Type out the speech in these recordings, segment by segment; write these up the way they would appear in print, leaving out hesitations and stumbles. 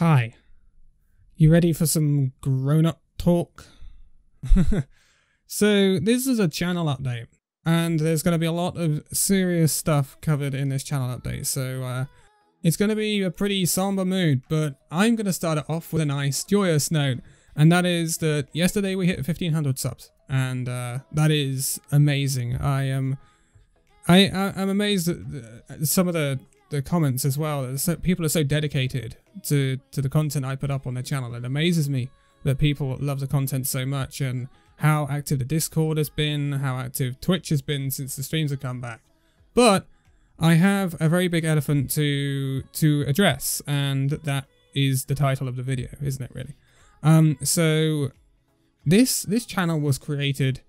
Hi, you ready for some grown-up talk? So this is a channel update, and there's going to be a lot of serious stuff covered in this channel update, so it's going to be a pretty somber mood, but I'm going to start it off with a nice, joyous note, and that is that yesterday we hit 1,500 subs, and that is amazing. I'm amazed at some of the comments as well. People are so dedicated to the content I put up on their channel. It amazes me that people love the content so much, and how active the Discord has been, how active Twitch has been since the streams have come back. But I have a very big elephant to address, and that is the title of the video, isn't it really? So this channel was created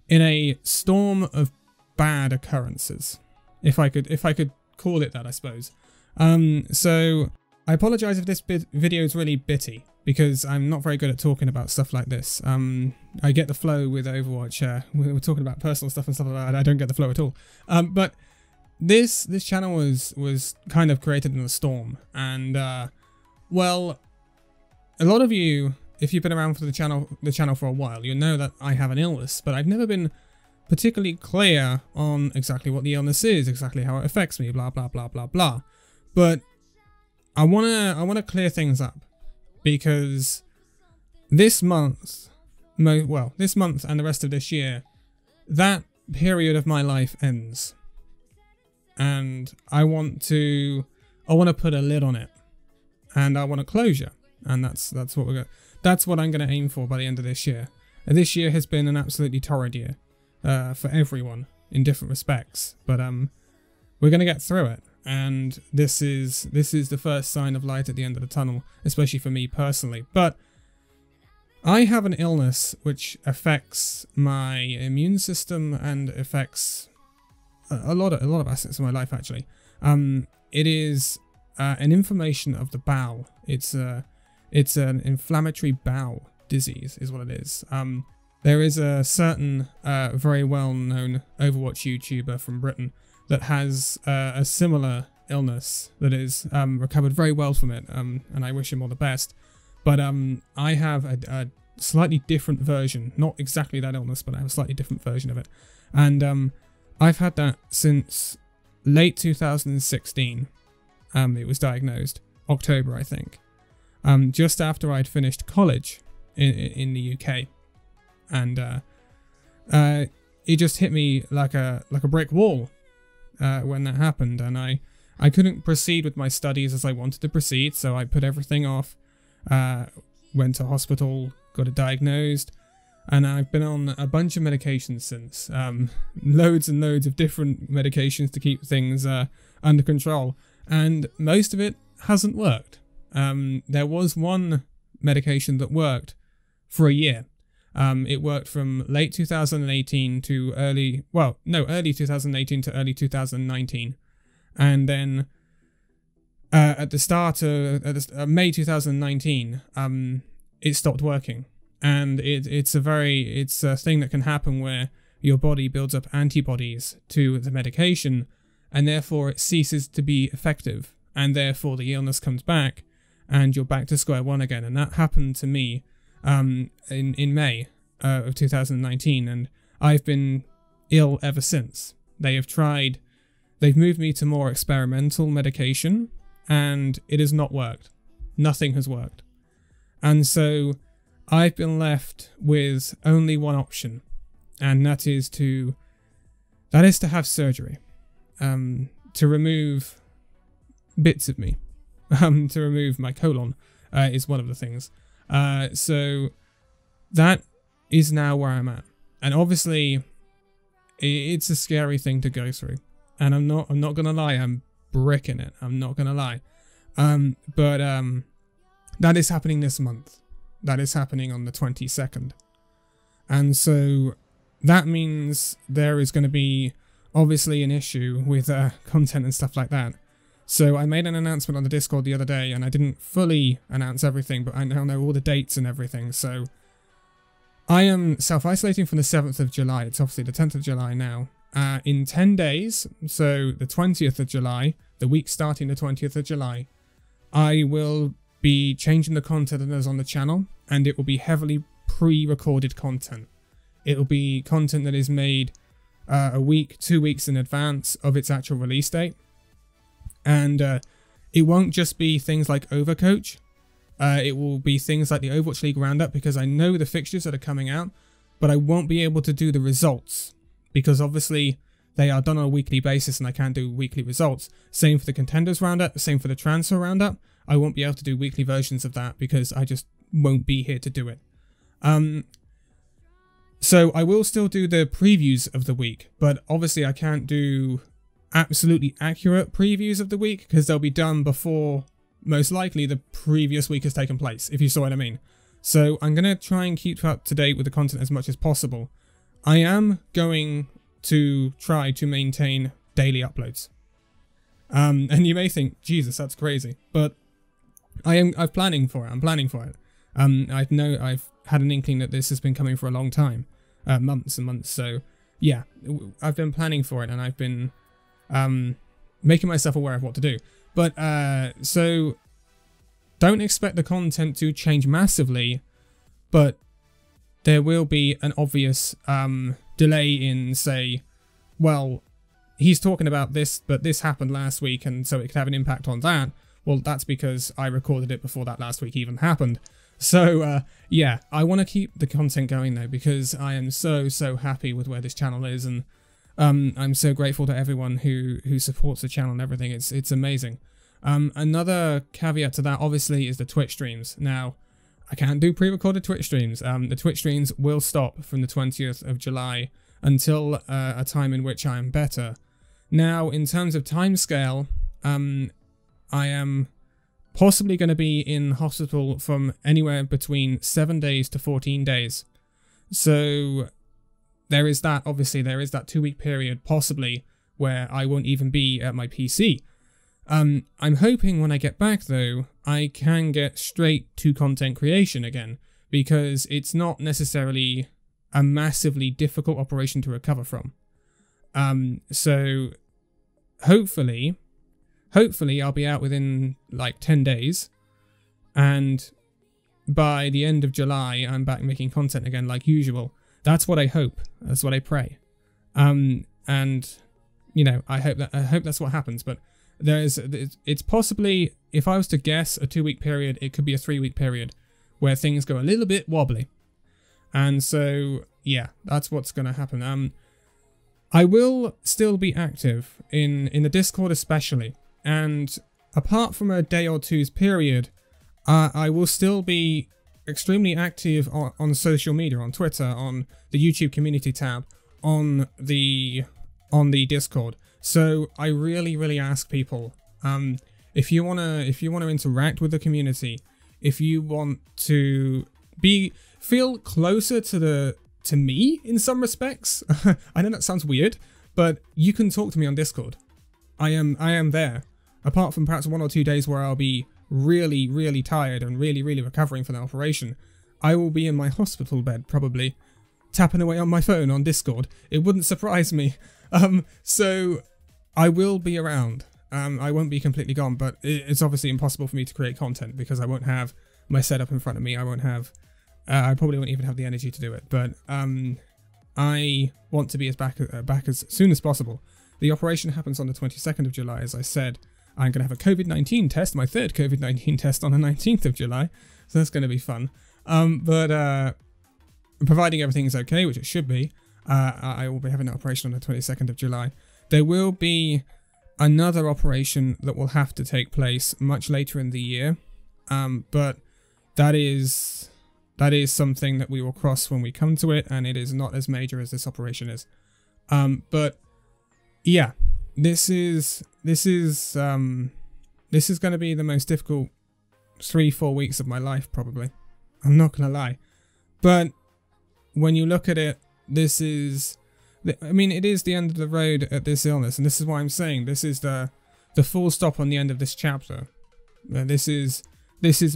in a storm of bad occurrences, if I could call it that, I suppose. So I apologize if this video is really bitty, because I'm not very good at talking about stuff like this. I get the flow with Overwatch. We're talking about personal stuff and stuff like that. I don't get the flow at all. But this channel was kind of created in a storm, and well, a lot of you, if you've been around for the channel for a while, you'll know that I have an illness, but I've never been particularly clear on exactly what the illness is, exactly how it affects me, blah blah blah blah blah. But I wanna clear things up, because this month, this month and the rest of this year, that period of my life ends, and I want to put a lid on it, and I want a closure, and that's what I'm gonna aim for by the end of this year. And this year has been an absolutely torrid year for everyone in different respects, but we're gonna get through it. And this is the first sign of light at the end of the tunnel, especially for me personally. But I have an illness which affects my immune system and affects a lot of aspects of my life, actually. It is an inflammation of the bowel. It's an inflammatory bowel disease, is what it is. There is a certain very well-known Overwatch YouTuber from Britain that has a similar illness that is recovered very well from it, and I wish him all the best. But I have a slightly different version, not exactly that illness, but I have a slightly different version of it, and I've had that since late 2016. It was diagnosed October, I think, just after I'd finished college in the UK, and it just hit me like a brick wall when that happened, and I couldn't proceed with my studies as I wanted to proceed, so I put everything off, went to hospital, got it diagnosed, and I've been on a bunch of medications since, loads and loads of different medications to keep things under control, and most of it hasn't worked. There was one medication that worked for a year. It worked from late 2018 to early 2018 to early 2019. And then at the start of May 2019, it stopped working. And it's a thing that can happen where your body builds up antibodies to the medication, and therefore it ceases to be effective, and therefore the illness comes back, and you're back to square one again. And that happened to me in May of 2019, and I've been ill ever since. They've moved me to more experimental medication, and it has not worked. Nothing has worked. And so I've been left with only one option, and that is to have surgery, to remove bits of me, to remove my colon, is one of the things. So that is now where I'm at, and obviously it's a scary thing to go through, and I'm not gonna lie, I'm bricking it, I'm not gonna lie. But that is happening this month. That is happening on the 22nd, and so that means there is going to be obviously an issue with content and stuff like that. So I made an announcement on the Discord the other day, and I didn't fully announce everything, but I now know all the dates and everything. So I am self-isolating from the 7th of July. It's obviously the 10th of July now. In 10 days, so the 20th of July, the week starting the 20th of July, I will be changing the content that is on the channel, and it will be heavily pre-recorded content. It will be content that is made a week, 2 weeks in advance of its actual release date. And it won't just be things like Overcoach. It will be things like the Overwatch League Roundup, because I know the fixtures that are coming out, but I won't be able to do the results because obviously they are done on a weekly basis and I can't do weekly results. Same for the Contenders Roundup, same for the Transfer Roundup. I won't be able to do weekly versions of that because I just won't be here to do it. So I will still do the previews of the week, but obviously I can't do absolutely accurate previews of the week because they'll be done before, most likely, the previous week has taken place, if you saw what I mean. So I'm going to try and keep up to date with the content as much as possible. I am going to try to maintain daily uploads. And you may think, Jesus, that's crazy. But I'm planning for it. I'm planning for it. I know I've had an inkling that this has been coming for a long time. Months and months. So yeah, I've been planning for it and I've been making myself aware of what to do. But so don't expect the content to change massively, but there will be an obvious delay in, say, well, he's talking about this, but this happened last week, and so it could have an impact on that. Well, that's because I recorded it before that last week even happened. So, yeah, I want to keep the content going, though, because I am so happy with where this channel is, and I'm so grateful to everyone who supports the channel and everything. It's amazing. Another caveat to that, obviously, is the Twitch streams. Now, I can't do pre-recorded Twitch streams. The Twitch streams will stop from the 20th of July until a time in which I am better. Now, in terms of timescale, I am possibly going to be in hospital from anywhere between 7 days to 14 days. So there is that, obviously, there is that 2-week period, possibly, where I won't even be at my PC. I'm hoping when I get back, though, I can get straight to content creation again, because it's not necessarily a massively difficult operation to recover from. So hopefully I'll be out within like 10 days, and by the end of July I'm back making content again like usual. That's what I hope. That's what I pray. And you know, I hope that's what happens. But it's possibly, if I was to guess, a 2-week period. It could be a 3-week period where things go a little bit wobbly. And so yeah, that's what's going to happen. I will still be active in the Discord especially, and apart from a day or two's period, I will still be extremely active on social media, on Twitter, on the YouTube community tab, on the Discord. So I really ask people, if you wanna interact with the community, if you want to feel closer to me in some respects, I know that sounds weird, but you can talk to me on Discord. I am there. Apart from perhaps 1 or 2 days where I'll be really tired and really recovering from the operation, I will be in my hospital bed probably, tapping away on my phone on Discord. It wouldn't surprise me. So I will be around. I won't be completely gone, but it's obviously impossible for me to create content because I won't have my setup in front of me. I won't have, I probably won't even have the energy to do it. But I want to be back as soon as possible. The operation happens on the 22nd of July, as I said. I'm going to have a COVID-19 test, my 3rd COVID-19 test on the 19th of July. So that's going to be fun. But providing everything's okay, which it should be, I will be having an operation on the 22nd of July. There will be another operation that will have to take place much later in the year. But that is something that we will cross when we come to it, and it is not as major as this operation is. But yeah, this is going to be the most difficult 3-4 weeks of my life, probably. I'm not going to lie. But when you look at it, this is, I mean, it is the end of the road at this illness, and this is why I'm saying this is the full stop on the end of this chapter. This is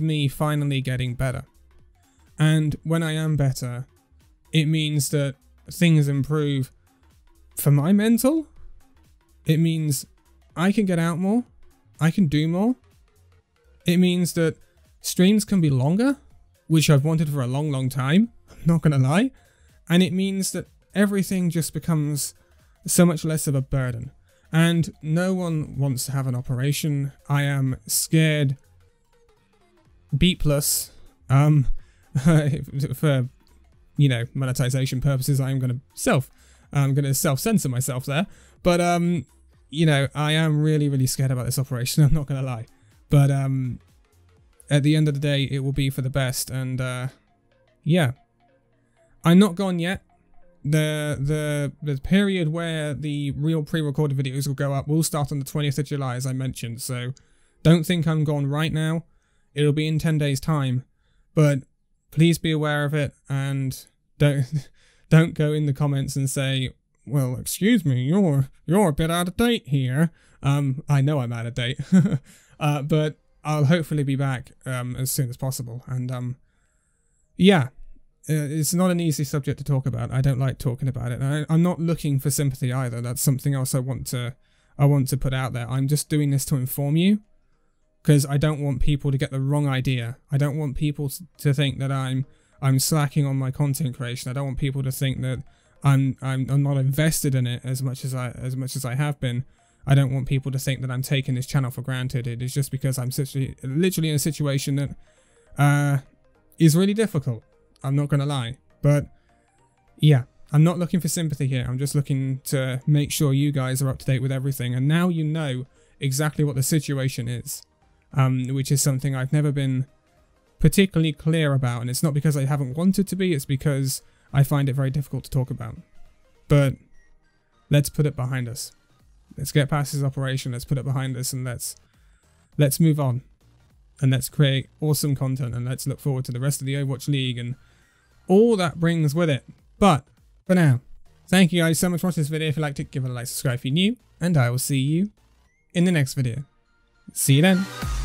me finally getting better. And when I am better, it means that things improve for my mental. It means I can get out more. I can do more. It means that streams can be longer, which I've wanted for a long time, I'm not gonna lie, and it means that everything just becomes so much less of a burden. And no one wants to have an operation. I am scared B+, for, you know, monetization purposes. I'm gonna self-censor myself there. But you know, I am really scared about this operation, I'm not gonna lie. But at the end of the day, it will be for the best, and yeah. I'm not gone yet. The period where the real pre-recorded videos will go up will start on the 20th of July, as I mentioned, so don't think I'm gone right now. It'll be in 10 days time, but please be aware of it, and don't go in the comments and say, well, excuse me, you're a bit out of date here. I know I'm out of date, but I'll hopefully be back as soon as possible, and yeah. It's not an easy subject to talk about. I don't like talking about it. I'm not looking for sympathy either. That's something else I want to put out there. I'm just doing this to inform you, because I don't want people to get the wrong idea. I don't want people to think that I'm slacking on my content creation. I don't want people to think that I'm not invested in it as much as I have been. I don't want people to think that I'm taking this channel for granted. It is just because I'm literally in a situation that is really difficult. I'm not gonna lie, but yeah, I'm not looking for sympathy here. I'm just looking to make sure you guys are up to date with everything, and now you know exactly what the situation is, which is something I've never been particularly clear about, and it's not because I haven't wanted to be, it's because I find it very difficult to talk about. But let's put it behind us. Let's get past this operation, let's put it behind us, and let's move on. And let's create awesome content, and let's look forward to the rest of the Overwatch League and all that brings with it. But for now, thank you guys so much for watching this video. If you liked it, give it a like, subscribe if you're new, and I will see you in the next video. See you then.